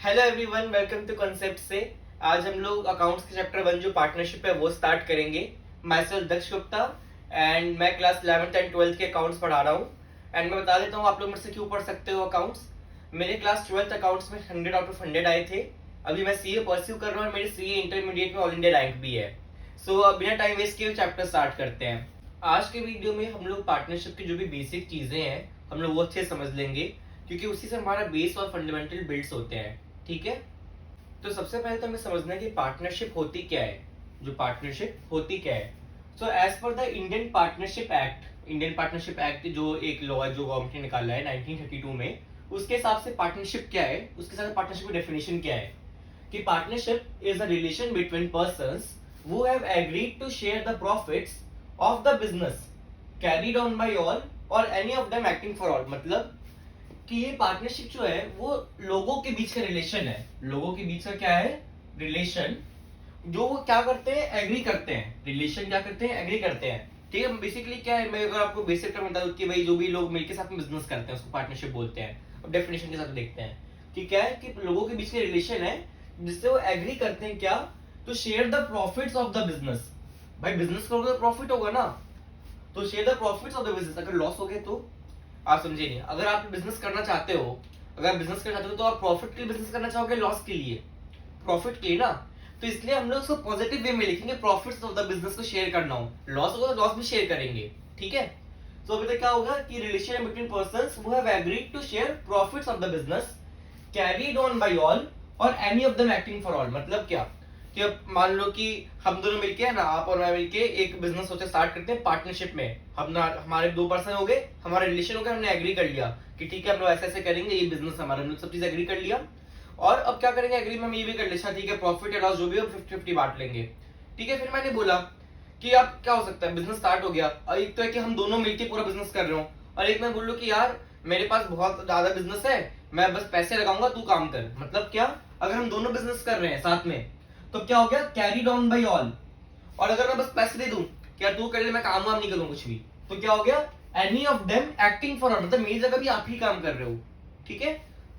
Hello everyone, welcome to concept से। आज हम लोग अकाउंट्स के चैप्टर 1 जो पार्टनरशिप है वो स्टार्ट करेंगे। Myself Daksh Gupta and मैं क्लास 11th एंड 12th के अकाउंट्स पढ़ा रहा हूँ। एंड मैं बता देता हूँ आप लोग मुझसे क्यों पढ़ सकते हो अकाउंट्स। मेरे क्लास 12th अकाउंट्स में 100 आउट ऑफ 100 आए थे। अभी मैं सीए परस्यू कर रहा हूँ और मेरे सीए इंटरमीडिएट में ऑल इंडिया रैंक भी है। सो अब बिना टाइम वेस्ट किए चैप्टर स्टार्ट करते हैं। आज के वीडियो में हम लोग पार्टनरशिप की जो भी बेसिक चीजें हैं हम लोग वो अच्छे समझ लेंगे, क्योंकि उसी से हमारा बेस और फंडामेंटल बिल्ड्स होते हैं। ठीक है, तो सबसे पहले तो हमें समझना है कि पार्टनरशिप होती क्या है। जो पार्टनरशिप होती क्या है, so as per the Indian partnership act जो एक लॉ है जो गवर्नमेंट ने निकाला है 1932 में, उसके हिसाब से पार्टनरशिप क्या है, उसके साथ पार्टनरशिप की डेफिनेशन क्या है कि partnership is a relation between persons who have agreed to share the profits of the business carried on by all or any of them acting for all। मतलब कि ये पार्टनरशिप जो है वो लोगों के बीच का रिलेशन है। लोगों के बीच का क्या है, रिलेशन, जो वो क्या करते हैं, एग्री करते हैं। रिलेशन क्या करते हैं, एग्री करते हैं। ठीक है, बेसिकली क्या है, मैं अगर आपको बेसिक टर्म बता दूं कि भाई जो भी लोग मिलकर साथ में बिजनेस करते हैं उसको पार्टनरशिप बोलते हैं। अब डेफिनेशन के साथ देखते हैं कि क्या है कि लोगों के बीच का रिलेशन है जिससे वो एग्री करते हैं क्या, तो share the profits of the business. भाई बिजनेस करोगे तो प्रॉफिट होगा ना, तो share the profits of the business. अगर लॉस हो गए तो आप समझे नहीं। अगर आप बिजनेस करना चाहते हो, तो आप प्रॉफिट के लिए बिजनेस करना चाहोगे, लॉस के लिए? प्रॉफिट के लिए ना। तो इसलिए हम लोग उसको पॉजिटिव वे में लिखेंगे, प्रॉफिट्स ऑफ द बिजनेस को शेयर करना हो। लॉस होगा तो लॉस भी शेयर करेंगे। ठीक है, तो अभी तक क्या होगा कि relation between persons who have agreed to share profits of the business carried on by all और any of them acting for all. मतलब क्या कि अब मान लो कि हम दोनों मिलके है ना, आप और मैं मिलके एक बिजनेस सोचे स्टार्ट करते हैं पार्टनरशिप में। हम ना, हमारे 2 पर्सन हो गए, हमारा रिलेशन हो गया, हमने एग्री कर लिया कि ठीक है हम लोग ऐसे ऐसे करेंगे, ये बिजनेस हमारा, हम लोग सब चीज एग्री कर लिया। और अब क्या करेंगे, एग्री में हम ये भी कर लिया ठीक है प्रॉफिट या लॉस जो भी हो 50-50 बांट लेंगे। ठीक है, फिर मैंने बोला कि अब क्या हो सकता है, बिजनेस स्टार्ट हो गया। और एक तो है कि हम दोनों मिलके पूरा बिजनेस कर रहे हो, और एक मैं बोल लूं कि यार मेरे पास बहुत ज्यादा बिजनेस है, मैं बस पैसे लगाऊंगा तू काम कर। मतलब क्या, अगर हम दोनों बिजनेस कर रहे हैं साथ में तो क्या हो गया, कैरीड ऑन बाय ऑल। और अगर मैं बस पैसे दे दूं क्या तू कर ले, मैं काम वाम नहीं करूं कुछ भी, तो क्या हो गया, any of them acting for all. मतलब मेरी जगह भी आप ही काम कर रहे हो। ठीक है,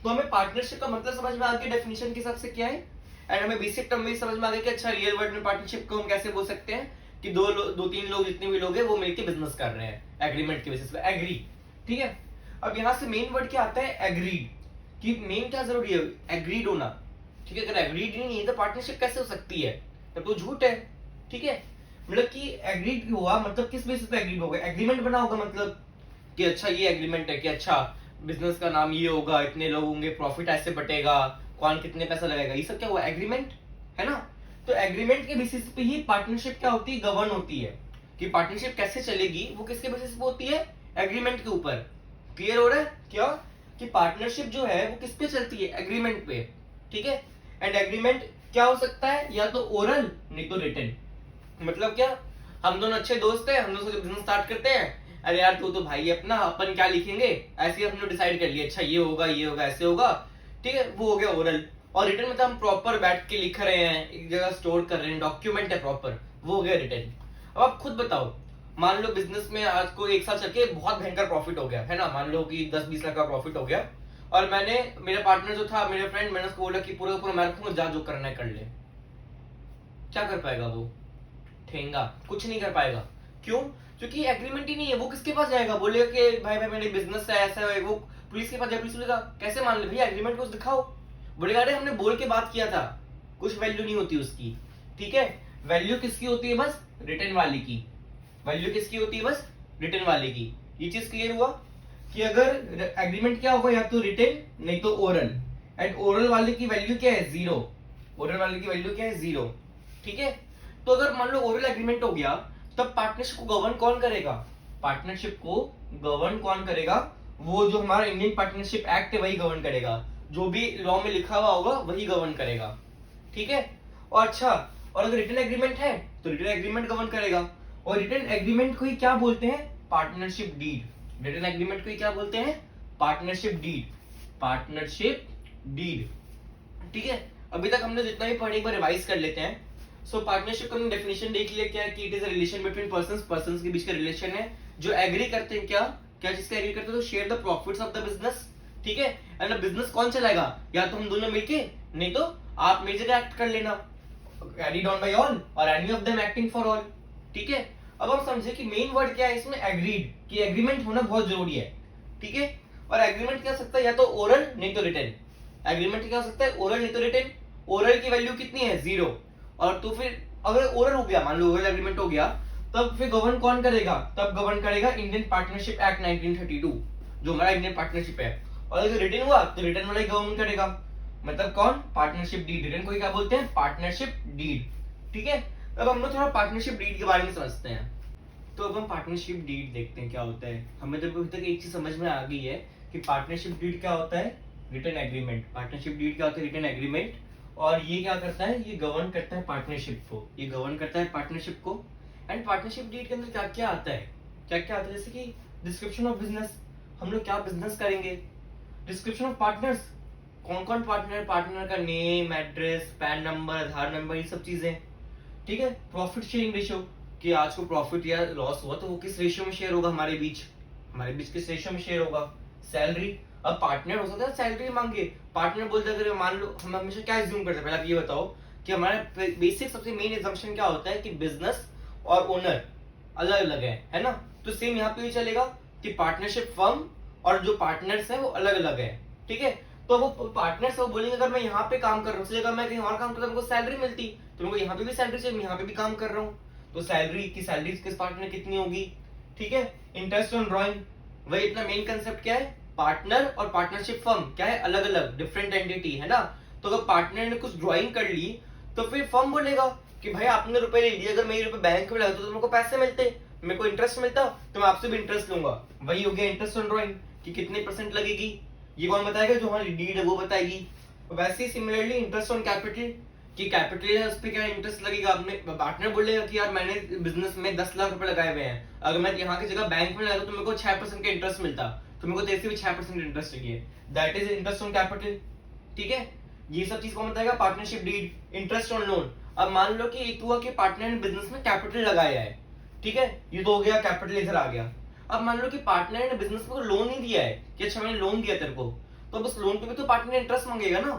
तो हमें पार्टनरशिप का मतलब समझ में आ गया डेफिनेशन के हिसाब से क्या है। एंड हमें बेसिक टर्म में समझ में आ गया कि अच्छा रियल वर्ल्ड में पार्टनरशिप को हम कैसे बोल सकते हैं कि दो तीन लोग, जितने भी लोग हैं वो मिलकर बिजनेस कर रहे हैं एग्रीमेंट के बेसिस पे, एग्री। ठीक है, अब यहाँ से मेन वर्ड क्या आता है, एग्रीड। कि मेन क्या जरूरी है, एग्रीड होना। ठीक है, अगर एग्रीड नहीं है तो पार्टनरशिप कैसे हो सकती है, तब तो झूठ है। ठीक है, मतलब कि एग्रीड हुआ मतलब किस बेसिस पे एग्रीड होगा, एग्रीमेंट बना होगा, मतलब कि अच्छा ये एग्रीमेंट है कि अच्छा बिजनेस का नाम ये होगा, इतने लोग होंगे, प्रॉफिट ऐसे बटेगा, कौन कितने पैसा लगाएगा, ये सब क्या हुआ, एग्रीमेंट है ना। तो एग्रीमेंट के बेसिस पे ही पार्टनरशिप क्या होती है, गवर्न होती है। कि पार्टनरशिप कैसे चलेगी वो किसके बेसिस पे होती है, एग्रीमेंट के ऊपर। क्लियर हो रहा है क्या, कि पार्टनरशिप जो है वो किस पे चलती है, एग्रीमेंट पे। ठीक है, एंड एग्रीमेंट क्या हो सकता है, या तो ओरल नहीं तो रिटन। मतलब क्या, हम दोनों अच्छे दोस्त हैं, हम दोनों बिजनेस स्टार्ट करते हैं, अरे यार तू तो भाई है अपना, अपन क्या लिखेंगे, ऐसे ही हमने डिसाइड कर लिया, अच्छा ये होगा ऐसे होगा। ठीक है, वो हो गया ओरल। और रिटन मतलब हम प्रॉपर बैठ के लिख रहे हैं, एक जगह स्टोर कर रहे हैं, डॉक्यूमेंट है प्रॉपर, वो हो गया रिटन। अब आप खुद बताओ, मान लो बिजनेस में आज को एक साल चल के बहुत भयंकर प्रॉफिट हो गया है ना, मान लो कि 10-20 लाख का प्रॉफिट हो गया, और मैंने, मेरा पार्टनर जो था, मेरे फ्रेंड, मैंने उसको बोला कि पूरा पूरा मैं रखूंगा, जा जो करना है कर ले। क्या कर पाएगा वो, ठेंगा, कुछ नहीं कर पाएगा। क्यों, क्योंकि एग्रीमेंट ही नहीं है। वो किसके पास जाएगा, बोलेगा कि भाई भाई मेरे बिजनेस है ऐसा है, वो पुलिस के पास जाए, पुलिस बोलेगा कैसे मान ले भैया, एग्रीमेंट को दिखाओ। बोलेगा अरे हमने बोल के बात किया था, कुछ वैल्यू नहीं होती उसकी। ठीक है, वैल्यू किसकी होती है, बस रिटर्न वाले की। वैल्यू किसकी होती है, बस रिटर्न वाले की। ये चीज क्लियर हुआ कि अगर एग्रीमेंट क्या होगा, या तो रिटन नहीं तो ओरल। एंड ओरल वाले की वैल्यू क्या है, 0। ओरल वाले की वैल्यू क्या है, 0। ठीक है, तो अगर मान लो ओरल एग्रीमेंट हो गया, तब पार्टनरशिप को गवर्न कौन करेगा, पार्टनरशिप को गवर्न कौन करेगा, वो जो हमारा इंडियन पार्टनरशिप एक्ट है वही गवर्न करेगा, जो भी लॉ में लिखा हुआ होगा वही गवर्न करेगा। ठीक है, और अच्छा, और अगर रिटन एग्रीमेंट है तो रिटन एग्रीमेंट गवर्न करेगा। और रिटन एग्रीमेंट को ही क्या बोलते हैं, पार्टनरशिप डीड। रिटन एग्रीमेंट को ही क्या बोलते हैं, पार्टनरशिप डीड, पार्टनरशिप डीड। ठीक है, अभी तक हमने जितना भी पढ़े एक बार रिवाइज कर लेते हैं। सो पार्टनरशिप का डेफिनेशन देख लिया क्या है, कि it is a relation between persons के बीच का रिलेशन है जो एग्री करते हैं, क्या क्या चीज का एग्री करते हैं, तो share the profits of the business ठीक है। एंड बिजनेस कौन चलाएगा, या तो हम दोनों मिलके, नहीं तो आप मेरी जगह एक्ट कर लेना, carried on by all और any of them acting for all, ठीक है। अब हम समझे कि मेन वर्ड क्या है इसमें, एग्रीड, कि एग्रीमेंट होना बहुत जरूरी है, ठीक है। और एग्रीमेंट क्या हो सकता है, या तो ओरल नहीं तो रिटन। एग्रीमेंट क्या हो सकता है, ओरल नहीं तो रिटन। ओरल की वैल्यू कितनी है, 0, और तो फिर अगर ओरल हो गया, मान लो ओरल एग्रीमेंट हो गया, तब फिर गवर्न कौन करेगा, तब गवर्न करेगा इंडियन पार्टनरशिप एक्ट 1932, जो हमारा इंडियन पार्टनरशिप है। और अगर रिटन हुआ तो रिटन वाला ही गवर्न करेगा, मतलब कौन, पार्टनरशिप डीड। रिटन को क्या बोलते हैं, पार्टनरशिप डीड, ठीक है। अब हम लोग थोड़ा पार्टनरशिप डीड के बारे में समझते हैं। तो अब हम पार्टनरशिप डीड देखते हैं क्या होता है। हमें जब अभी तक एक चीज समझ में आ गई है कि पार्टनरशिप डीड क्या होता है, रिटन एग्रीमेंट। पार्टनरशिप डीड क्या होता है, रिटन एग्रीमेंट। और ये क्या करता है, ये गवर्न करता है पार्टनरशिप को, ये गवर्न करता है पार्टनरशिप को। एंड पार्टनरशिप डीड के अंदर क्या क्या आता है, क्या क्या आता है, जैसे कि डिस्क्रिप्शन ऑफ बिजनेस, हम लोग क्या बिजनेस करेंगे। डिस्क्रिप्शन ऑफ पार्टनर्स, कौन कौन पार्टनर, पार्टनर का नेम, एड्रेस, पैन नंबर, आधार नंबर, ये सब चीजें, ठीक है। प्रॉफिट शेयरिंग रेशियो, कि आज को प्रॉफिट या लॉस हुआ तो वो किस रेशियो में शेयर होगा, हमारे बीच किस रेशियो में शेयर होगा। सैलरी, अब पार्टनर हो सकता है सैलरी मांगे, पार्टनर बोलते हैं, अगर मान लो हम हमेशा क्या एज्यूम करते हैं, पहले आप ये बताओ कि हमारा बेसिक सबसे मेन एजम्पशन क्या होता है कि बिजनेस और ओनर अलग अलग है ना। तो सेम यहाँ पे भी चलेगा कि पार्टनरशिप फर्म और जो पार्टनर्स है वो अलग अलग है, ठीक है। तो वो पार्टनर्स वो बोलेंगे अगर मैं यहाँ पे काम कर रहा हूँ, उसकी जगह मैं कहीं और काम करता हूँ, सैलरी मिलती, तो मेरे को यहाँ पे भी सैलरी चाहिए, मैं यहाँ पे भी काम कर रहा हूँ, तो सैलरी किस पार्टनर कितनी होगी, ठीक है। इंटरेस्ट ऑन ड्रॉइंग, वही इतना मेन कंसेप्ट क्या है, पार्टनर और पार्टनरशिप फर्म क्या है, अलग अलग डिफरेंट एंटिटी है ना। तो अगर पार्टनर ने कुछ ड्राइंग कर ली तो फिर फर्म बोलेगा कि भाई आपने रुपए ले लिए, अगर मेरे रुपए बैंक में लगाते तो मेरे को पैसे मिलते, मेरे को इंटरेस्ट मिलता, तो मैं आपसे भी इंटरेस्ट लूंगा। वही हो गया इंटरेस्ट ऑन ड्राइंग, कि कितने परसेंट लगेगी, ये कौन बताएगा, जो हमारी डीड है वो बताएगी। वैसे ही सिमिलरली इंटरेस्ट ऑन कैपिटल, कि कैपिटल है उस पर क्या इंटरेस्ट लगेगा, आपने पार्टनर बोलेगा कि यार मैंने बिजनेस में 10 लाख रुपए लगाए हुए हैं, अगर मैं यहाँ की जगह बैंक में लगाता तो मेरे को 6% का इंटरेस्ट मिलता, तो मेरे को तेरे से भी 6% इंटरेस्ट चाहिए, that is interest on capital, ठीक है। ये सब चीज कौन बताएगा, partnership deed. Interest on loan, अब मान लो कि एक हुआ कि पार्टनर ने बिजनेस में कैपिटल लगाया है, ठीक है, ये तो हो गया, कैपिटल इधर आ गया। अब मान लो कि पार्टनर ने बिजनेस में लोन ही दिया है कि अच्छा मैंने लोन दिया तेरे को, तो बस लोन पे भी तो पार्टनर इंटरेस्ट मांगेगा ना,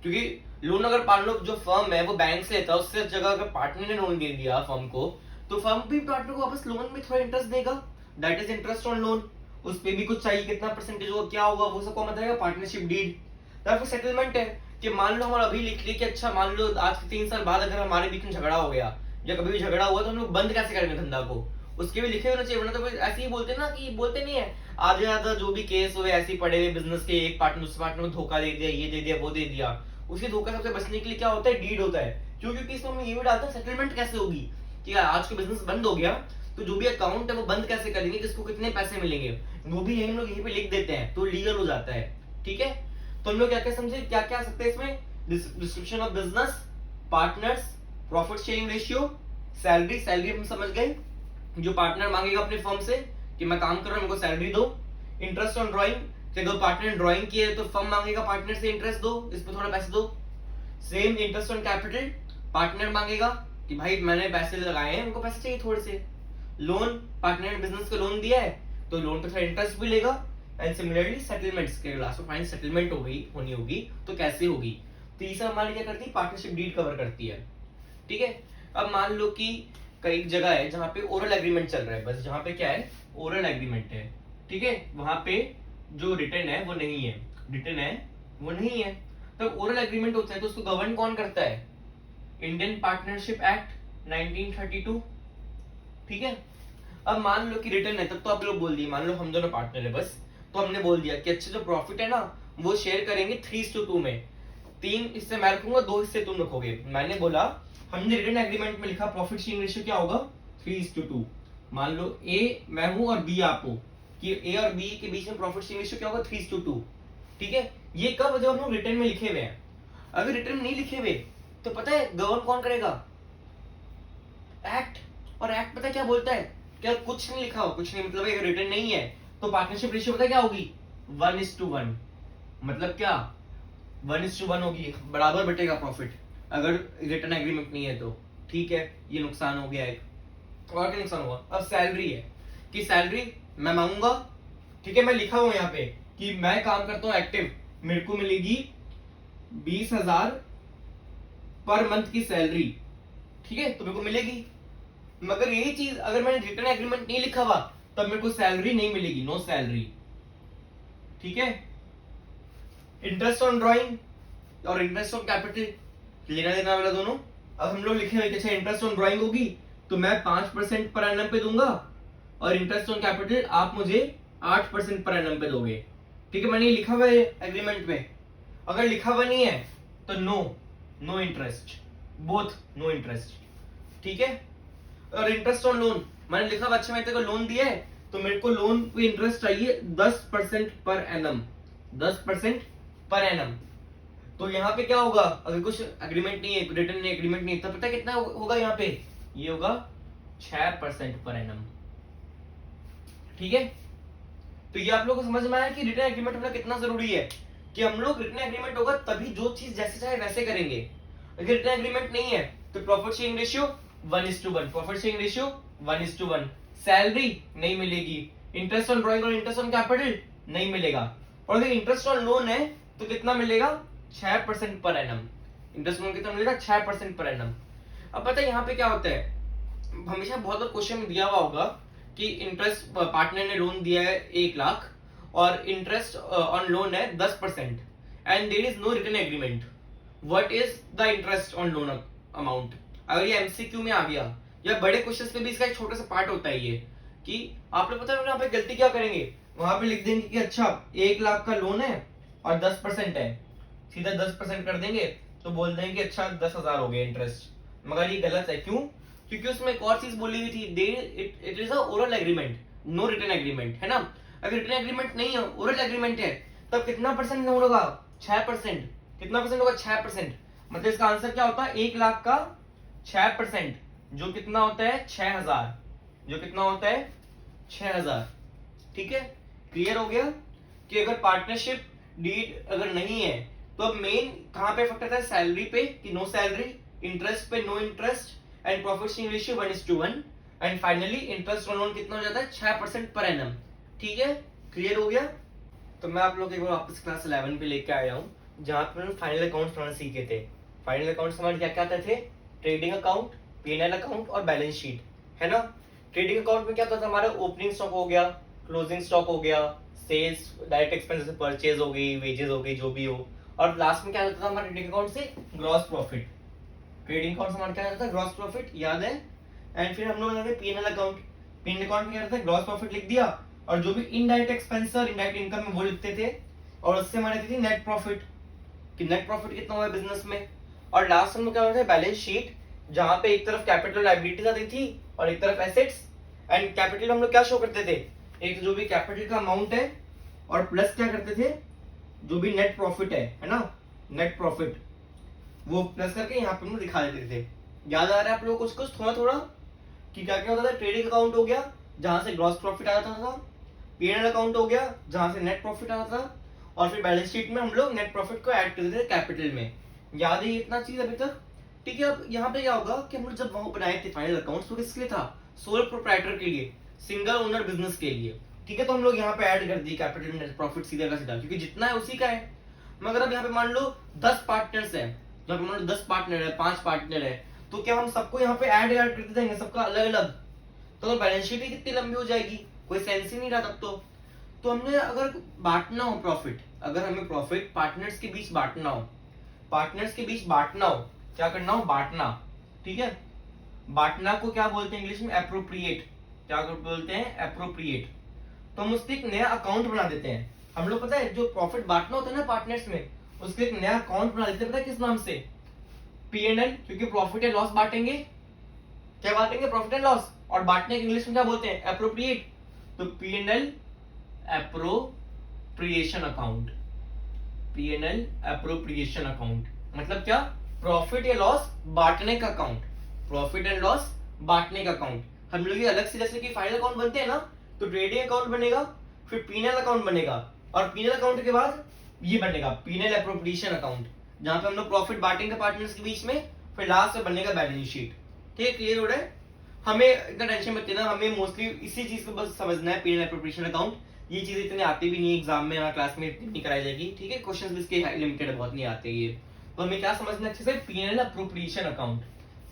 क्योंकि लोन अगर मान लो जो फर्म है वो बैंक से लेता है, उससे जगह अगर पार्टनर ने लोन दे दिया फर्म को, तो फर्म भी पार्टनर को वापस लोन में थोड़ा इंटरेस्ट देगा, that is interest on loan. उस पे भी कुछ चाहिए, कितना परसेंटेज होगा, क्या होगा, वो सब कौन बताएगा, पार्टनरशिप डीड। फिर सेटलमेंट है कि मान लो हमारा अभी लिख लिया कि अच्छा मान लो आज से 3 साल बाद अगर हमारे बीच में झगड़ा हो गया या कभी भी झगड़ा हुआ तो हम लोग बंद कैसे करेंगे धंधा को, उसके भी लिखे होना चाहिए, वरना तो ऐसे ही बोलते ना, कि बोलते नहीं है आधे आधा जो भी केस हुए ऐसे ही पड़े हुए बिजनेस के, एक पार्टनर दूसरे पार्टनर को धोखा दे दिया, ये दे दिया, वो दे दिया। उसके धोखा सबसे बचने के लिए क्या होता है, डीड होता है। क्यों, क्योंकि इसमें हम ये भी डालते हैं सेटलमेंट कैसे होगी, कि आज का बिजनेस बंद हो गया तो जो भी अकाउंट है वो बंद कैसे करेंगे, किसको कितने पैसे मिलेंगे, वो भी हम लोग यहीं पे लिख देते हैं, तो लीगल हो जाता है, ठीक है। तो हम लोग क्या क्या समझे, क्या क्या आ सकते हैं इसमें, description of business, partners, profit sharing ratio, salary, salary हम समझ गए, जो पार्टनर मांगेगा अपने फर्म से कि मैं काम कर रहा हूँ मेरे को सैलरी दो। इंटरेस्ट ऑन ड्राइंग, कि अगर पार्टनर ने ड्राइंग की है तो फर्म मांगेगा पार्टनर से इंटरेस्ट दो, इस पर थोड़ा पैसे दो। Same interest on capital, partner मांगेगा कि भाई मैंने पैसे लगाए हैं, उनको पैसे चाहिए थोड़े से। लोन, पार्टनर ने बिजनेस को लोन दिया है तो लोन पे थोड़ा इंटरेस्ट भी लेगा। एंड सिमिलरली सेटलमेंट्स के लास्ट में फाइनल सेटलमेंट होनी होगी तो कैसे होगी, तो ये सब हमारी क्या करती है, पार्टनरशिप डीड कवर करती है, ठीक है। अब मान लो कि कई जगह है जहाँ पे ओरल एग्रीमेंट चल रहा है, बस जहाँ पे क्या है, ओरल एग्रीमेंट है, ठीक है, वहां पे जो रिटन है वो नहीं है, रिटन है वो नहीं है, तो ओरल एग्रीमेंट होता है तो उसको गवर्न कौन करता है, इंडियन पार्टनरशिप एक्ट 1932, ठीक है। अब मान लो कि रिटर्न है, तब तो आप लोग बोल दिए, मान लो हम दोनों पार्टनर है बस, तो हमने बोल दिया कि अच्छा जो प्रॉफिट है ना वो शेयर करेंगे 3:2 में, 3 हिस्से मैं रखूंगा, 2 हिस्से तुम रखोगे। मैंने बोला, हमने रिटर्न एग्रीमेंट में लिखा प्रॉफिट शेयरिंग रेशियो क्या होगा, 3:2। मान लो ए मैं हूं और बी आप हो, कि ए और बी के बीच में प्रॉफिट शेयरिंग रेशियो क्या होगा, 3:2, ठीक है। ये कब, जब हम लोग रिटर्न में लिखे हुए हैं। अगर रिटर्न नहीं लिखे हुए तो पता है गवर्न कौन करेगा, एक्ट। और एक्ट पता है क्या बोलता है, क्या कुछ नहीं लिखा हो, कुछ नहीं मतलब अगर रिटर्न नहीं है तो पार्टनरशिप रेशियो पता क्या होगी, 1:1। मतलब क्या, 1:1 होगी, बराबर बटेगा प्रॉफिट, अगर रिटर्न एग्रीमेंट नहीं है तो, ठीक है। ये नुकसान हो गया एक, और क्या नुकसान हुआ। अब सैलरी है कि सैलरी मैं मांगूंगा, ठीक है, मैं लिखा हुआ यहाँ पे कि मैं काम करता हूं एक्टिव, मेरे को मिलेगी 20,000 पर मंथ की सैलरी, ठीक है, तो मेरे को मिलेगी। मगर यही चीज अगर मैंने रिटर्न एग्रीमेंट नहीं लिखा हुआ तब मेरे को सैलरी नहीं मिलेगी, नो सैलरी, ठीक है। इंटरेस्ट ऑन ड्राइंग और इंटरेस्ट ऑन कैपिटल लेना देना वाला दोनों। अब हम लोग लिखे अच्छा इंटरेस्ट ऑन ड्राइंग होगी तो मैं 5% पर एनम पे दूंगा और इंटरेस्ट ऑन कैपिटल आप मुझे 8% पर एनम पे दोगे, ठीक है। मैंने लिखा हुआ है एग्रीमेंट में। अगर लिखा हुआ नहीं है तो no interest, both no interest, ठीक है। और इंटरेस्ट ऑन लोन मैंने लिखा हुआ अच्छा मैं तेरे को लोन दिया है तो मेरे को लोन पे इंटरेस्ट चाहिए 10% पर एनम, 10% पर एनम। तो यहाँ पे क्या होगा, अगर कुछ एग्रीमेंट नहीं है, रिटर्न एग्रीमेंट नहीं है, तो पता है कितना होगा यहाँ पे, ये होगा 6% पर एनम, ठीक है। तो ये आप लोगों को समझ में आया कि रिटर्न एग्रीमेंट होना कितना जरूरी है, कि हम लोग रिटर्न एग्रीमेंट होगा तभी जो चीज जैसे चाहे वैसे करेंगे। अगर रिटर्न एग्रीमेंट नहीं है तो profit sharing ratio 1:1, profit sharing ratio 1:1, salary नहीं मिलेगी, इंटरेस्ट ऑन ड्राइंग और इंटरेस्ट ऑन कैपिटल नहीं मिलेगा। और अगर इंटरेस्ट ऑन लोन है तो कितना मिलेगा, 6% पर एनम। इंटरेस्ट लोन कितना मिलेगा, 6% पर एनम। अब पता है यहाँ पे क्या होता है, हमेशा बहुत बार क्वेश्चन में दिया हुआ होगा कि इंटरेस्ट पार्टनर ने लोन दिया है 1 लाख और इंटरेस्ट ऑन लोन है 10% and there is no written agreement, what is the interest on loan amount. अगर ये एमसीक्यू में आ गया या बड़े क्वेश्चंस में भी इसका एक छोटा सा पार्ट होता है ये, कि आप लोग पता है यहाँ पे गलती क्या करेंगे, वहां पे लिख देंगे कि अच्छा 1 लाख का लोन है और 10% है, सीधा 10% कर देंगे तो बोल देंगे कि अच्छा 10,000 हो गए इंटरेस्ट। मगर ये गलत है, क्यों, क्योंकि उसमें एक और चीज बोली हुई थी, it is a oral agreement, no written agreement, है ना। अगर रिटन एग्रीमेंट नहीं है, ओरल एग्रीमेंट है, तब कितना परसेंट होगा, 6%। कितना परसेंट होगा, 6%। मतलब इसका आंसर क्या होता है, 1 लाख का 6%, जो कितना होता है 6,000, जो कितना होता है 6,000, ठीक है। क्लियर हो गया कि अगर पार्टनरशिप डीड अगर नहीं है तो अब मेन कहां पे इफेक्ट आता है, सैलरी पे कि नो सैलरी, इंटरेस्ट पे no interest and profit sharing ratio 1:1 and finally interest on loan कितना हो जाता है 6% पर एनम, ठीक है। क्लियर हो गया। तो मैं आप लोग एक बार वापस क्लास 11 पे लेके आया हूँ जहां पे मैंने फाइनल अकाउंट्स बनाना सीखे थे। फाइनल अकाउंट्स हमारे क्या क्या आते थे, ट्रेडिंग अकाउंट, पीएनएल अकाउंट और बैलेंस शीट, है ना। ट्रेडिंग अकाउंट में क्या होता था, हमारा ओपनिंग स्टॉक हो गया, क्लोजिंग स्टॉक हो गया, सेल्स, डायरेक्ट एक्सपेंसेस, परचेज हो गई, वेजेस हो गई, जो भी हो। और लास्ट में क्या होता था हमारे ट्रेडिंग अकाउंट से, ग्रॉस प्रॉफिट। ट्रेडिंग अकाउंट से हमारा क्या होता था, ग्रॉस प्रॉफिट, याद है। एंड फिर हम लोग बनाते पीएनएल अकाउंट। पीएनएल अकाउंट में क्या होता है, ग्रॉस प्रॉफिट लिख दिया और जो भी इनडायरेक्ट एक्सपेंस और इनडायरेक्ट इनकम है वो लिखते थे, और उससे हमारे थी नेट प्रॉफिट, कि नेट प्रॉफिट कितना हुआ बिजनेस में। और लास्ट में क्या होता है, बैलेंस शीट, जहां पे एक तरफ कैपिटल लायबिलिटीज आती थी और एक तरफ एसेट्स। एंड कैपिटल हम लोग क्या शो करते थे, एक जो भी कैपिटल का अमाउंट है और प्लस क्या करते थे, जो भी नेट प्रॉफिट है ना, नेट प्रॉफिट, वो प्लस करके यहाँ पे हम दिखा देते थे। याद आ रहा है आप लोगों को कुछ थोड़ा थोड़ा कि क्या क्या होता था। ट्रेडिंग अकाउंट हो गया जहां से ग्रॉस प्रॉफिट आता था, पीएनएल अकाउंट हो गया जहां से नेट प्रॉफिट आता था, और फिर बैलेंस शीट में हम लोग नेट प्रॉफिट को ऐड करते थे कैपिटल में। याद है इतना चीज अभी तक, ठीक है। अब यहाँ पे क्या होगा कि हम लोग जब वहां बनाए थे फाइनल अकाउंट्स, तो किसके लिए था, सोल प्रोप्राइटर के लिए, सिंगल ओनर बिजनेस के लिए, ठीक है। तो हम लोग यहाँ पे ऐड कर दिए कैपिटल नेट प्रॉफिट सीधा का सीधा, क्योंकि जितना है उसी का है। मगर अब यहाँ पे मान लो 10 पार्टनर्स है, जब मान लो 10 पार्टनर है, 5 पार्टनर है, तो क्या हम सबको यहाँ पे ऐड करते जाएंगे, सबका अलग अलग, तो बैलेंस शीट ही कितनी लंबी हो जाएगी, कोई सेंस ही नहीं रहा तब तो हमने अगर बांटना हो प्रॉफिट, अगर हमें प्रॉफिट पार्टनर्स के बीच बांटना हो, पार्टनर्स के बीच बांटना हो, क्या करना हो, बांटना, ठीक है। बांटना को क्या बोलते हैं इंग्लिश में, एप्रोप्रिएट, क्या बोलते हैं, एप्रोप्रिएट। तो हम उससे एक नया अकाउंट बना देते हैं। हम लोग पता है जो प्रॉफिट बांटना होता है ना पार्टनर्स में, उसके एक नया अकाउंट बना देते हैं, पता है किस नाम से, पीएनएल, क्योंकि प्रॉफिट एंड लॉस बांटेंगे, क्या बांटेंगे, प्रॉफिट एंड लॉस। और बांटने के इंग्लिश में क्या बोलते हैं, एप्रोप्रिएट। तो PNL appropriation account, PNL appropriation account मतलब क्या, प्रॉफिट या लॉस बांटने का अकाउंट, प्रॉफिट एंड लॉस बांटने का अकाउंट। हम लोग ये अलग से जैसे कि फाइनल अकाउंट बनते हैं ना, तो ट्रेडिंग अकाउंट बनेगा, फिर पीएनएल अकाउंट बनेगा, और पीएनएल अकाउंट के बाद ये बनेगा पीएनएल एप्रोप्रिएशन अकाउंट, जहां पे हम लोग प्रॉफिट बांटेंगे पार्टनर्स के बीच में, फिर लास्ट में बनेगा बैलेंस शीट। ठीक है, क्लियर हो रहा है। हमें इतना टेंशन मत लेना, हमें मोस्टली इसी चीज को बस समझना है, पीएनएल एप्रोप्रिएशन अकाउंट, ये चीजें इतनी आती भी नहीं एग्जाम में, हमारे क्लास में इतनी नहीं कराई जाएगी, ठीक है। क्वेश्चंस भी इसके लिमिटेड, बहुत नहीं आते ये। तो हमें क्या समझना अच्छे से, PNL appropriation account,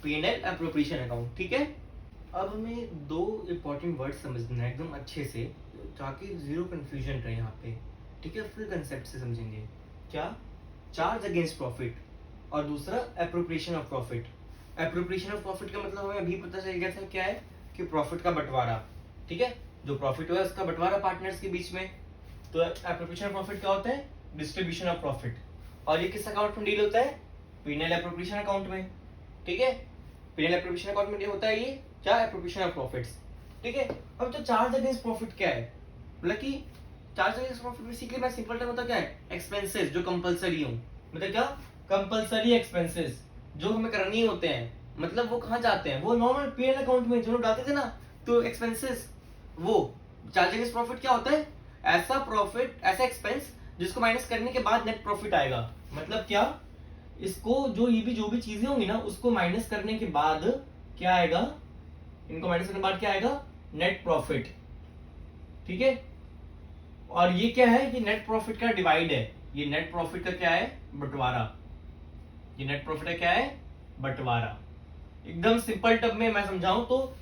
PNL appropriation account, ठीक है। अब हमें दो इंपॉर्टेंट वर्ड समझना है एकदम अच्छे से, ताकि जीरो कंफ्यूजन रहे यहाँ पे, ठीक है। फुल कंसेप्ट से समझेंगे। क्या? चार्ज अगेंस्ट प्रॉफिट, और दूसरा appropriation of profit. Appropriation of profit का मतलब हमें अभी पता चल गया था क्या है, कि प्रॉफिट का बंटवारा, ठीक है। जो प्रॉफिट हुआ है उसका बंटवारा पार्टनर्स के बीच में। तो एप्रोप्रिएशन ऑफ प्रॉफिट क्या होता है? Distribution of profit. और ये किस अकाउंट में डील होता है? पीएनएल एप्रोप्रिएशन अकाउंट में, ठीक है। पीएनएल एप्रोप्रिएशन अकाउंट में डील होता है ये क्या? एप्रोप्रिएशन ऑफ प्रॉफिट्स, ठीक है। अब तो चार्ज अगेंस्ट प्रॉफिट क्या है, मतलब कि चार्ज अगेंस्ट प्रॉफिट बेसिकली मैं सिंपल टर्म होता क्या है, एक्सपेंसेस जो कंपलसरी हो, मतलब क्या, कंपलसरी एक्सपेंसेस जो हमें करनी होते हैं, मतलब वो कहाँ जाते हैं, वो नॉर्मल पीएनएल अकाउंट में जो लोग डालते थे ना, तो एक्सपेंसेस, वो चार्ज अगेंस्ट प्रॉफिट क्या होता है, ऐसा प्रॉफिट, ऐसा एक्सपेंस जिसको माइनस करने के बाद नेट प्रॉफिट आएगा। मतलब क्या, इसको जो ये भी जो भी चीजें होंगी ना, उसको माइनस करने के बाद क्या आएगा, इनको माइनस करने के बाद क्या आएगा, नेट प्रॉफिट, ठीक है। और ये क्या है, ये नेट प्रॉफिट का डिवाइड है, ये नेट प्रॉफिट का क्या है, बंटवारा। ये नेट प्रॉफिट का क्या है, बंटवारा। एकदम सिंपल टर्म में मैं समझाऊं तो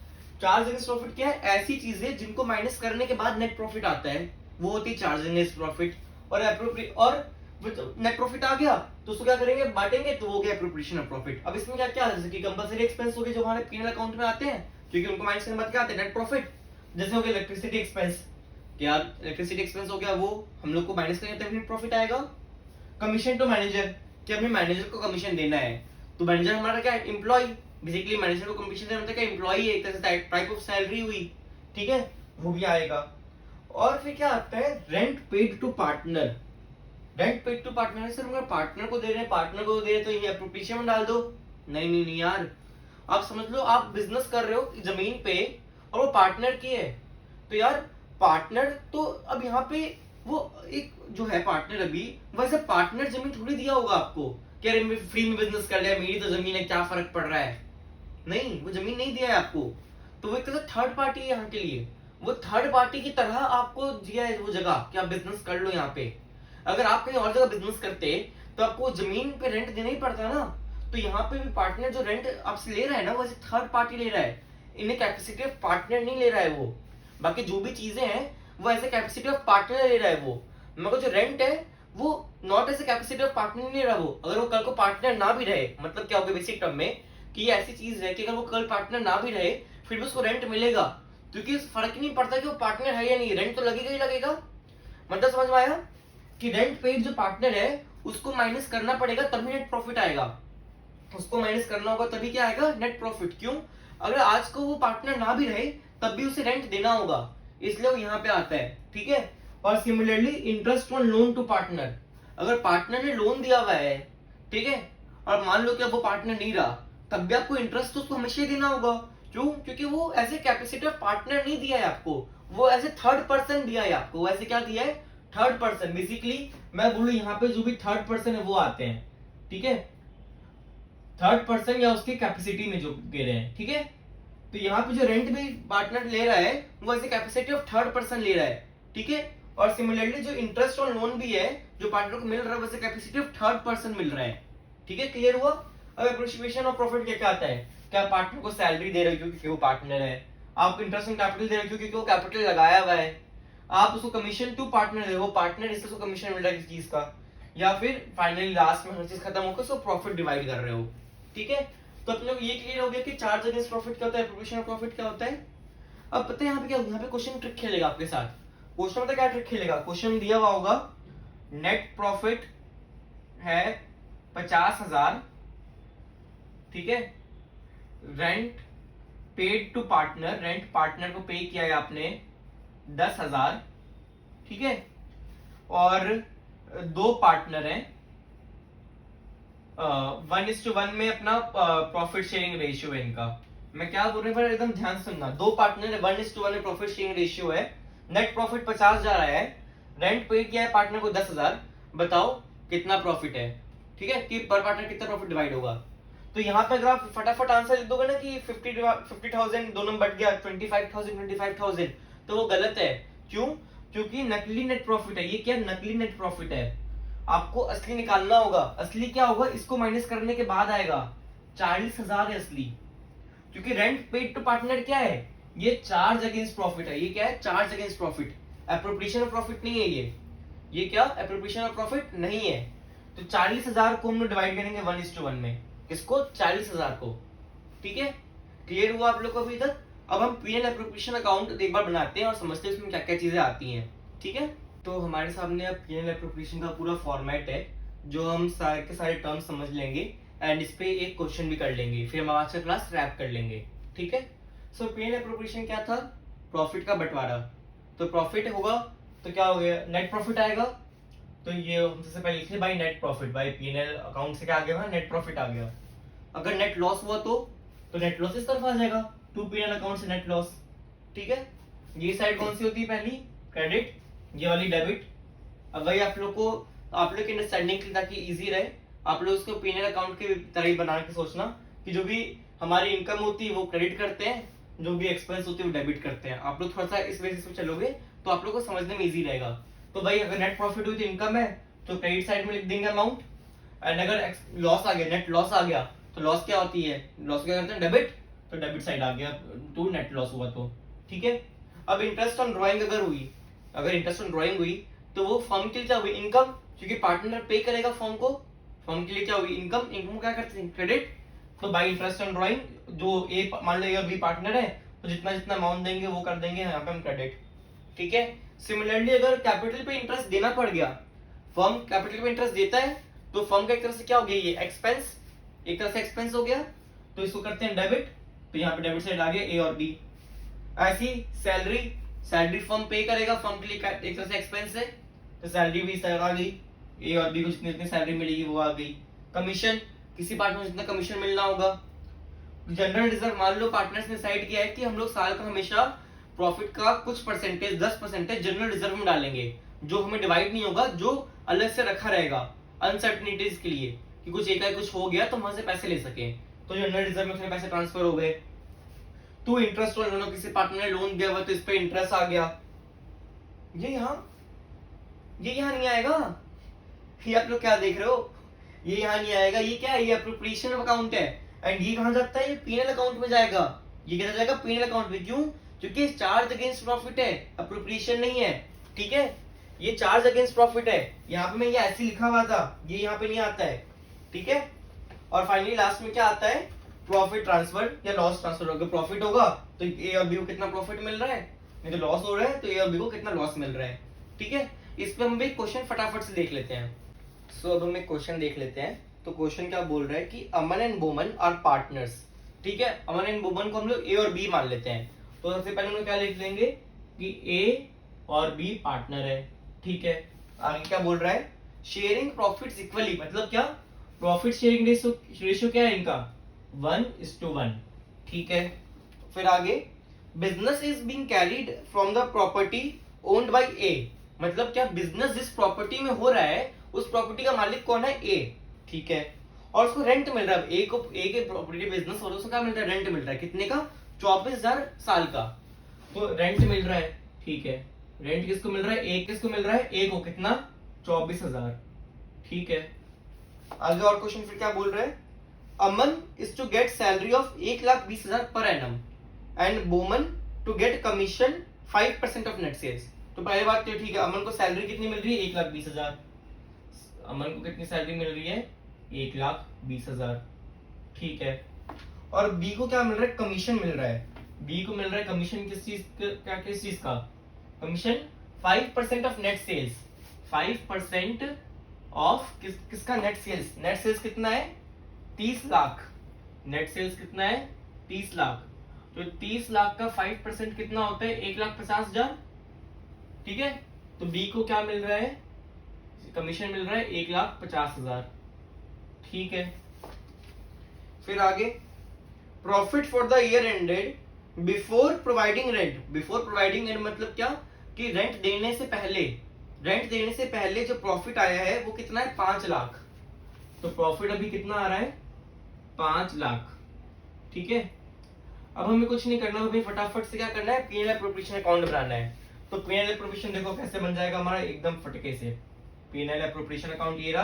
चार्ज अगेंस्ट प्रॉफिट क्या है, ऐसी चीजें जिनको माइनस करने के बाद नेट प्रॉफिट आता है, वो होती है चार्ज अगेंस्ट प्रॉफिट। और नेट प्रॉफिट आ गया तो उसको क्या करेंगे, बांटेंगे, तो वो हो गया एप्रोप्रिएशन ऑफ प्रॉफिट। अब इसमें क्या क्या है, जैसे कि कंपलसरी एक्सपेंस हो गए जो हमारे पीएनएल अकाउंट में आते हैं, क्योंकि उनको माइनस करने के बाद क्या आते हैं, नेट प्रॉफिट। जैसे हो गया इलेक्ट्रिसिटी एक्सपेंस, क्या इलेक्ट्रिसिटी एक्सपेंस हो गया, वो हम लोग को माइनस करेंगे तभी नेट प्रॉफिट आएगा। कमीशन टू मैनेजर, कि हमें मैनेजर को कमीशन देना है, तो मैनेजर हमारा क्या है, एम्प्लॉय। बेसिकली मैनेजर को कमीशन देना मतलब क्या, एम्प्लॉय है, एक तरह से टाइप ऑफ सैलरी हुई, ठीक है, वो भी आएगा। और फिर क्या आता है, rent paid to partner. Rent paid to partner sir, अगर पार्टनर को दे रहे हैं, पार्टनर को दे रहे तो ये एप्रोप्रिएशन में डाल दो। नहीं नहीं नहीं यार, आप समझ लो, आप बिजनेस कर रहे हो जमीन पे और वो पार्टनर की है, तो यार पार्टनर तो अब यहाँ पे वो एक जो है पार्टनर, अभी वैसे पार्टनर जमीन थोड़ी दिया होगा आपको, कि अरे मैं फ्री में बिजनेस कर लिया, मेरी तो जमीन है, क्या फर्क पड़ रहा है। नहीं, वो जमीन नहीं दिया है आपको, तो वो एक तरह से थर्ड पार्टी है यहाँ के लिए, वो थर्ड पार्टी की तरह आपको दिया है वो जगह कि आप बिजनेस कर लो यहाँ पे। अगर आप कहीं और जगह बिजनेस करते तो आपको जमीन पे रेंट देना ही पड़ता ना। तो यहाँ पे भी पार्टनर जो रेंट आपसे ले रहा है ना, वो थर्ड पार्टी ले रहा है, इन्हें कैपेसिटी ऑफ पार्टनर नहीं ले रहा है वो। बाकी जो भी चीजें हैं वो ऐसे कैपेसिटी ऑफ पार्टनर ले रहा है वो, मगर जो रेंट है वो नॉट ऐसे कैपेसिटी ऑफ पार्टनर नहीं ले रहा वो। अगर वो कल को पार्टनर ना भी रहे, मतलब क्या होगा बेसिक टर्म में, कि ये ऐसी चीज है कि अगर वो कल पार्टनर ना भी रहे फिर भी उसको रेंट मिलेगा, क्योंकि फर्क नहीं पड़ता कि वो पार्टनर है या नहीं, रेंट तो लगेगा ही लगेगा। मतलब समझ में आया कि रेंट पेड जो पार्टनर है उसको माइनस करना पड़ेगा तभी नेट प्रॉफिट आएगा, उसको माइनस करना होगा तभी क्या आएगा, नेट प्रॉफिट। क्यों? अगर आज को वो पार्टनर ना भी रहे तब भी उसे रेंट देना होगा, इसलिए वो यहाँ पे आता है, ठीक है। और similarly interest on loan to partner, अगर पार्टनर ने लोन दिया हुआ है, ठीक है, और मान लो कि अब वो पार्टनर नहीं रहा, तब भी आपको इंटरेस्ट तो उसको हमेशा देना होगा। क्यों? क्योंकि वो as a capacity of partner नहीं दिया है आपको, वो एज ए थर्ड पर्सन दिया है आपको। वैसे क्या दिया है, थर्ड पर्सन। बेसिकली मैं बोलूं यहाँ पे जो भी थर्ड पर्सन है वो आते हैं, ठीक है, थर्ड पर्सन या उसकी कैपेसिटी में जो दे रहे हैं, ठीक है। तो यहाँ पे जो रेंट भी पार्टनर ले रहा है वो ऐसे कैपेसिटी ऑफ थर्ड पर्सन ले रहा है, ठीक है। और सिमिलरली जो इंटरेस्ट ऑन लोन भी है जो पार्टनर को मिल रहा है वैसे कैपेसिटी ऑफ थर्ड पर्सन मिल रहा है, ठीक है। क्लियर हुआ? अब एप्रिसिएशन ऑफ प्रॉफिट क्या आता है, क्या पार्टनर को सैलरी दे रहे हो क्योंकि वो पार्टनर है, आप इंटरेस्ट ऑन कैपिटल दे रहे हो क्योंकि वो कैपिटल लगाया हुआ है, आप उसको कमीशन टू पार्टनर दे, वो पार्टनर इससे उसको कमीशन मिल रहा है किसी चीज का, या फिर फाइनली लास्ट में हर चीज खत्म होकर उसको प्रॉफिट डिवाइड कर रहे हो, ठीक है। तो अपने को ये क्लियर हो गया कि चार्ज अगेंस्ट प्रॉफिट क्या होता है, एप्रोप्रिएशन ऑफ प्रॉफिट क्या होता है। अब पता है यहाँ पे क्या, यहाँ पे क्वेश्चन ट्रिक खेलेगा आपके साथ। क्वेश्चन पता क्या ट्रिक खेलेगा, क्वेश्चन दिया हुआ होगा नेट प्रॉफिट है 50,000, ठीक है, rent paid to partner, rent partner को पे किया है आपने 10,000, ठीक है, और दो पार्टनर हैं, 1:1 में अपना प्रॉफिट शेयरिंग रेशियो है इनका। मैं क्या बोल रहा हूँ एकदम ध्यान से सुनना, दो पार्टनर है, 1:1 में प्रॉफिट शेयरिंग रेशियो है, नेट प्रॉफिट 50 जा रहा है, रेंट पे किया है पार्टनर को 10,000, बताओ कितना प्रॉफिट है, ठीक है, कि पर पार्टनर कितना प्रॉफिट डिवाइड होगा। तो यहाँ पे अगर आप फटाफट आंसर लिख दोगे ना कि 50,000 दोनों बढ़ गया 25,000, तो वो गलत है। क्यों? क्योंकि नकली नेट प्रॉफिट है। ये क्या नकली नेट प्रॉफिट है, आपको असली निकालना होगा। असली क्या होगा, इसको माइनस करने के बाद आएगा। 40,000 है असली, क्योंकि रेंट पेड टू पार्टनर क्या है, ये चार्ज अगेंस्ट प्रॉफिट है। ये क्या है, charge against profit, appropriation of profit नहीं है ये क्या एप्रोप्रिएशन ऑफ प्रॉफिट नहीं है। तो 40,000 को हम लोग डिवाइड करेंगे 1:1 में, किसको, 40,000 को। ठीक है, क्लियर हुआ आप लोग को अभी तक। अब हम पीएनएल एप्रोप्रिएशन अकाउंट एक बार बनाते हैं और समझते हैं इसमें क्या क्या चीजें आती हैं। ठीक है, तो हमारे सामने अब पीएनएल एप्रोप्रिएशन का पूरा फॉर्मेट है, जो हम सारे के सारे टर्म्स समझ लेंगे एंड इस पे एक क्वेश्चन भी कर लेंगे, फिर हम आज का क्लास रैप कर लेंगे। ठीक है, सो पीएनएल एप्रोप्रिएशन क्या था, प्रॉफिट का बंटवारा। तो प्रॉफिट होगा तो क्या हो गया, नेट प्रॉफिट आएगा। तो ये हम सबसे पहले लिखे by net profit, by PNL account से क्या आ गया, नेट प्रॉफिट आ गया। अगर नेट लॉस हुआ तो नेट लॉस इस तरफ आ जाएगा, टू पीएनएल अकाउंट से नेट लॉस। ठीक है, ये साइड कौन सी होती है, पहली क्रेडिट, ये वाली डेबिट। अब वही आप लोग की अंडरस्टैंडिंग के लिए, ताकि इजी रहे, आप लोग उसको पीएनएल अकाउंट के तरह ही बना के सोचना कि जो भी हमारी इनकम होती है वो क्रेडिट करते हैं, जो भी एक्सपेंस होती है वो डेबिट करते हैं। आप लोग थोड़ा सा इस बेसिस पे चलोगे तो आप लोग को समझने में इजी रहेगा। तो भाई अगर नेट प्रॉफिट हुई तो इनकम है, तो क्रेडिट साइड में लिख देंगे अमाउंट। एंड अगर लॉस आ गया, नेट लॉस आ गया, तो लॉस क्या होती है, लॉस क्या करते हैं, डेबिट, तो डेबिट साइड आ गया टू नेट लॉस हुआ तो। ठीक है, अब इंटरेस्ट ऑन ड्राइंग अगर इंटरेस्ट ऑन ड्राइंग हुई तो वो फर्म के लिए क्या हुई, इनकम, क्योंकि पार्टनर पे करेगा फर्म को, फर्म के लिए क्या हुई, इनकम। इनकम क्या करते हैं, क्रेडिट। तो बाय इंटरेस्ट ऑन ड्राइंग, जो ए मान लो ए और बी पार्टनर है, तो जितना जितना अमाउंट देंगे वो कर देंगे यहाँ पे हम क्रेडिट। ठीक है, सिमिलरली अगर कैपिटल पे इंटरेस्ट देना पड़ गया, फर्म कैपिटल पे इंटरेस्ट देता है, तो फर्म का एक तरह से क्या हो गया, ये एक्सपेंस, एक तरह से एक्सपेंस हो गया, तो इसको करते हैं डेबिट। तो यहाँ पे डेबिट साइड आ गया ए और बी। ऐसी सैलरी फर्म पे करेगा, फर्म के लिए एक तरह से एक्सपेंस है, तो सैलरी भी इस तरह आ गई, ए और बी को जितनी जितनी सैलरी मिलेगी वो आ गई। कमीशन, किसी पार्टनर को जितना कमीशन मिलना होगा। जनरल रिजर्व, मान लो पार्टनर्स ने डिसाइड किया है कि हम लोग साल का हमेशा प्रॉफिट का कुछ परसेंटेज, 10% जनरल रिजर्व में डालेंगे, जो हमें डिवाइड नहीं होगा, जो अलग से रखा रहेगा अनसर्टनिटीज के लिए, कि कुछ एक कुछ हो गया तो वहां से पैसे ले सके। तो जनरल रिजर्व में उतने पैसे ट्रांसफर हो गए। तो इंटरेस्ट और लोन, किसी पार्टनर ने लोन दिया हुआ तो इस पे इंटरेस्ट आ गया। ये यहाँ नहीं आएगा, ये आप लोग क्या देख रहे हो, ये यहाँ नहीं आएगा। ये क्या है, ये एप्रोप्रिएशन अकाउंट है, एंड ये कहां जाता है, ये पीएनएल अकाउंट में जाएगा। ये किधर जाएगा, पीएनएल अकाउंट में। क्यों, क्योंकि चार्ज अगेंस्ट प्रॉफिट है, एप्रोप्रिएशन नहीं है। ठीक है, ये चार्ज अगेंस्ट प्रॉफिट है, यहाँ पे मैं ये ऐसे लिखा हुआ था, ये यहाँ पे नहीं आता है। ठीक है, और फाइनली लास्ट में क्या आता है, प्रॉफिट ट्रांसफर या लॉस ट्रांसफर होगा। प्रॉफिट होगा तो ए और बी को कितना प्रॉफिट मिल रहा है, नहीं तो लॉस हो रहा है तो ए और बी को कितना लॉस मिल रहा है। ठीक है, इस पे हम भी क्वेश्चन फटाफट से देख लेते हैं। सो अब हम एक क्वेश्चन देख लेते हैं। तो क्वेश्चन क्या बोल रहा है कि अमन एंड बोमन आर पार्टनर्स। ठीक है, अमन एंड बोमन को हम लोग ए और बी मान लेते हैं। तो सबसे पहले हम लोग क्या लिख लेंगे कि ए और बी पार्टनर है। ठीक है, आगे क्या बोल रहा है, शेयरिंग प्रॉफिट्स इक्वली, मतलब क्या, प्रॉफिट शेयरिंग रेशियो क्या है इनका, 1:1। ठीक है, फिर आगे business is being carried from the property owned by A, मतलब क्या, बिजनेस जिस प्रॉपर्टी में हो रहा है उस प्रॉपर्टी का मालिक कौन है, ए। ठीक है, और उसको रेंट मिल रहा है, ए के प्रॉपर्टी बिजनेस हो रहा है, उसको क्या मिल रहा है, रेंट मिल रहा है, कितने का, 24,000 साल का, तो रेंट मिल रहा है। ठीक है, रेंट किसको मिल रहा है, ए किसको मिल रहा है, ए को, कितना, 24,000। ठीक है, आगे और क्वेश्चन फिर क्या बोल रहा है, Aman is to get salary of 1,20,000 per annum and Boman to get commission 5% of net sales. तो पहली बात तो ठीक है, अमन को सैलरी कितनी मिल रही है, 1,20,000। अमन को कितनी सैलरी मिल रही है, 1,20,000। ठीक है, और बी को क्या मिल रहा है, कमीशन मिल रहा है। बी को मिल रहा है कमीशन किस चीज का, commission 5% of net sales, 5% of किसका, नेट सेल्स। नेट सेल्स कितना है, 30 लाख। नेट सेल्स कितना है, 30 लाख। तो 30 लाख का 5% कितना होता है, 1,50,000। ठीक है, तो बी को क्या मिल रहा है, कमीशन मिल रहा है 1,50,000। ठीक है, फिर आगे profit for the year ended before providing rent. Before providing rent मतलब क्या, कि रेंट देने से पहले जो प्रॉफिट आया है वो कितना है, 5 लाख। तो प्रॉफिट अभी कितना आ रहा है, 5 लाख। ठीक है, अब हमें कुछ नहीं करना, हमें फटाफट से क्या करना है, पीएनएल एप्रोप्रिएशन अकाउंट बनाना है। तो P&L एप्रोप्रिएशन देखो कैसे बन जाएगा हमारा एकदम फटके से। P&L एप्रोप्रिएशन अकाउंट ये रहा,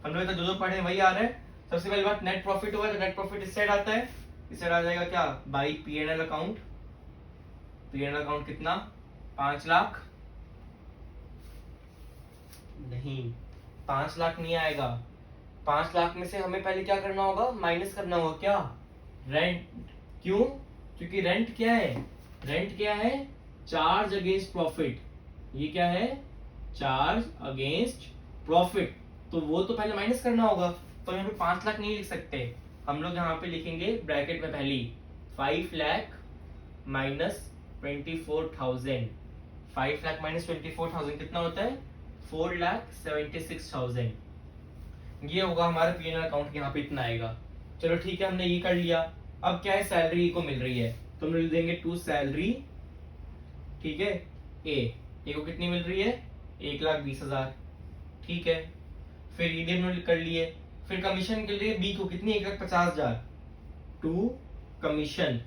हम लोग तो जो पढ़े वही आ रहा है। सबसे पहली बात नेट प्रॉफिट हुआ, तो नेट प्रॉफिट इस साइड आता है, इस साइड आ जाएगा क्या by P&L account. P&L account कितना 5 लाख, नहीं 5 लाख नहीं आएगा। 5 लाख में से हमें पहले क्या करना होगा, माइनस करना होगा क्या, रेंट। क्यों, क्योंकि रेंट क्या है, रेंट क्या है, चार्ज अगेंस्ट प्रॉफिट। ये क्या है, चार्ज अगेंस्ट प्रॉफिट, तो वो तो पहले माइनस करना होगा। तो यहाँ पे 5 लाख नहीं लिख सकते, हम लोग यहाँ पे लिखेंगे ब्रैकेट में पहली 5 लाख माइनस 24,000। 5 लाख माइनस 24,000 कितना होता है, 4,76,000। ये होगा हमारा P&L अकाउंट, यहाँ पे इतना आएगा। चलो ठीक है, हमने ये कर लिया। अब क्या है, सैलरी को मिल रही है, तो हम लिख देंगे टू सैलरी, ठीक है। ए को कितनी मिल रही है, 1,20,000, ठीक है। फिर ये भी हमने कर लिए। फिर कमीशन के लिए बी को कितनी, 1,50,000 टू कमीशन।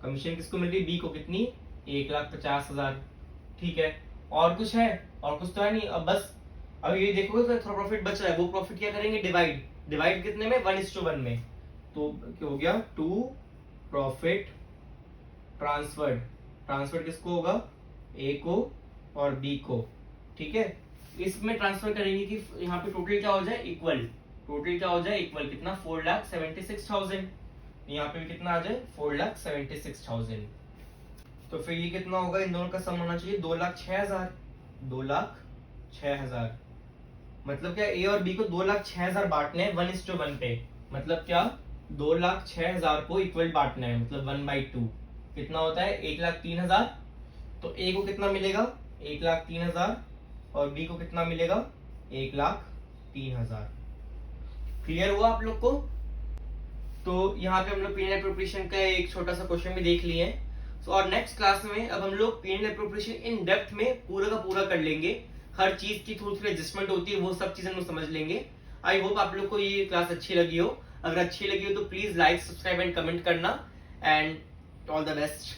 कमीशन किसको मिल रही है, बी को कितनी, 1,50,000, ठीक है। और कुछ है, और कुछ तो है नहीं। अब बस अब ये देखोगे तो थोड़ा प्रॉफिट बच रहा है, वो प्रॉफिट क्या करेंगे, डिवाइड। डिवाइड कितने में, 1:1 में। तो क्या हो गया, टू प्रॉफिट ट्रांसफर्ड। ट्रांसफर किसको होगा, ए को और बी को, ठीक है। इसमें ट्रांसफर करेंगे कि यहाँ पे टोटल क्या हो जाए, इक्वल। टोटल क्या हो जाए, इक्वल कितना, 4,76,000। यहाँ पे भी कितना आ जाए, 4,76,000। तो फिर ये कितना होगा, इन दोनों का सम होना चाहिए 2,06,000। 2,06,000 मतलब क्या, ए और बी को 2,06,000 बांटने हैं 1:1 पे। मतलब क्या, 2,06,000 को इक्वल बांटना है, मतलब 1/2। कितना होता है, 1,03,000। तो ए को कितना मिलेगा, 1,03,000, और बी को कितना मिलेगा, 1,03,000। क्लियर हुआ आप लोग को। तो यहाँ पे हम लोग P&L एप्रोप्रिएशन का एक छोटा सा क्वेश्चन भी देख लिए हैं। और नेक्स्ट क्लास में अब हम लोग P&L एप्रोप्रिएशन इन डेप्थ में पूरा का पूरा कर लेंगे। हर चीज की थोड़ी थोड़ी एडजस्टमेंट होती है, वो सब चीजें हम लोग समझ लेंगे। आई होप आप लोग को ये क्लास अच्छी लगी हो। अगर अच्छी लगी हो तो please like, subscribe and comment करना। And all the best.